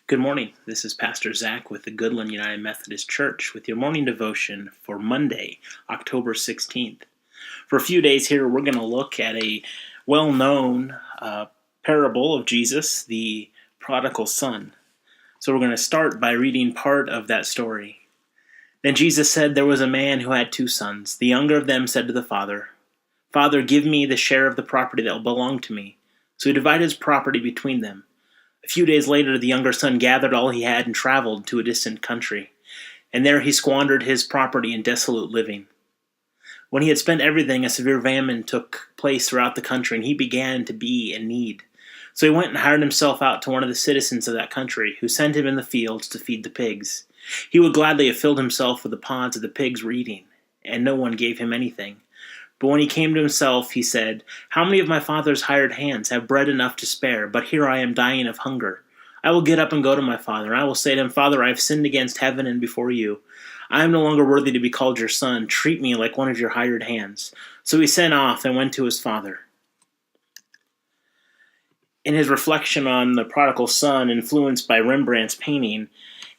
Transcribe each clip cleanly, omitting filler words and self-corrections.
Good morning. This is Pastor Zach with the Goodland United Methodist Church with your morning devotion for Monday, October 16th. For a few days here, we're going to look at a well-known parable of Jesus, the prodigal son. So we're going to start by reading part of that story. Then Jesus said, "There was a man who had 2 sons. The younger of them said to the father, 'Father, give me the share of the property that will belong to me.' So he divided his property between them. A few days later, the younger son gathered all he had and traveled to a distant country, and there he squandered his property in dissolute living. When he had spent everything, a severe famine took place throughout the country, and he began to be in need. So he went and hired himself out to one of the citizens of that country, who sent him in the fields to feed the pigs. He would gladly have filled himself with the pods that the pigs were eating, and no one gave him anything. But when he came to himself, he said, 'How many of my father's hired hands have bread enough to spare, but here I am dying of hunger? I will get up and go to my father, and I will say to him, Father, I have sinned against heaven and before you. I am no longer worthy to be called your son. Treat me like one of your hired hands.' So he sent off and went to his father." In his reflection on the prodigal son, influenced by Rembrandt's painting,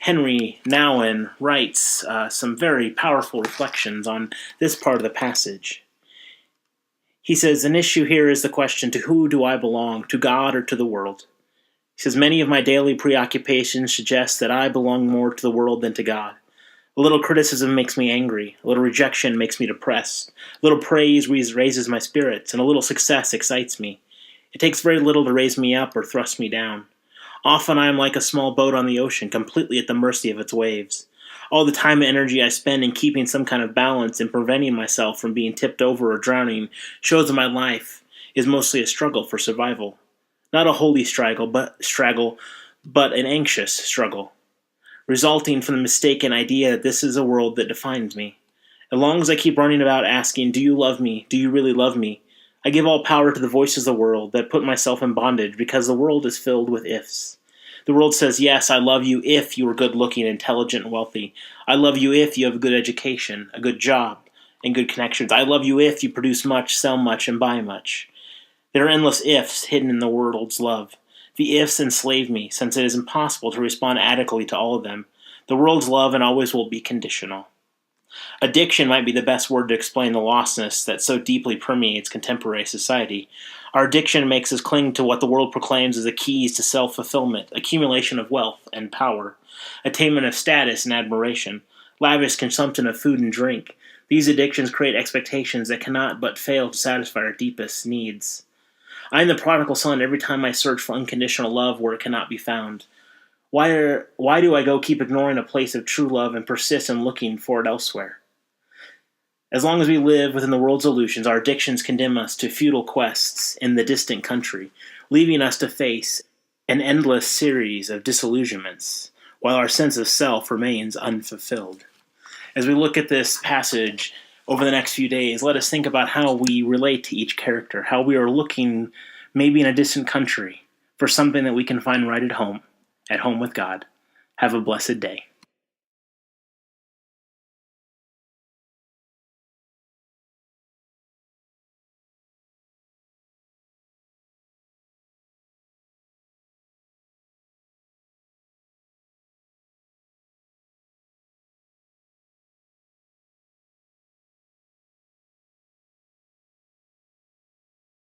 Henry Nouwen writes some very powerful reflections on this part of the passage. He says, "An issue here is the question, to who do I belong, to God or to the world?" He says, "Many of my daily preoccupations suggest that I belong more to the world than to God. A little criticism makes me angry, a little rejection makes me depressed, a little praise raises my spirits, and a little success excites me. It takes very little to raise me up or thrust me down. Often I am like a small boat on the ocean, completely at the mercy of its waves. All the time and energy I spend in keeping some kind of balance and preventing myself from being tipped over or drowning shows that my life is mostly a struggle for survival. Not a holy struggle, but an anxious struggle, resulting from the mistaken idea that this is a world that defines me. As long as I keep running about asking, 'Do you love me? Do you really love me?' I give all power to the voices of the world that put myself in bondage, because the world is filled with ifs. The world says, 'Yes, I love you if you are good-looking, intelligent, and wealthy. I love you if you have a good education, a good job, and good connections. I love you if you produce much, sell much, and buy much.' There are endless ifs hidden in the world's love. The ifs enslave me, since it is impossible to respond adequately to all of them. The world's love and always will be conditional." Addiction might be the best word to explain the lostness that so deeply permeates contemporary society. Our addiction makes us cling to what the world proclaims as the keys to self-fulfillment, accumulation of wealth and power, attainment of status and admiration, lavish consumption of food and drink. These addictions create expectations that cannot but fail to satisfy our deepest needs. I am the prodigal son every time I search for unconditional love where it cannot be found. Why do I go keep ignoring a place of true love and persist in looking for it elsewhere? As long as we live within the world's illusions, our addictions condemn us to futile quests in the distant country, leaving us to face an endless series of disillusionments, while our sense of self remains unfulfilled. As we look at this passage over the next few days, let us think about how we relate to each character, how we are looking, maybe in a distant country, for something that we can find right at home with God. Have a blessed day.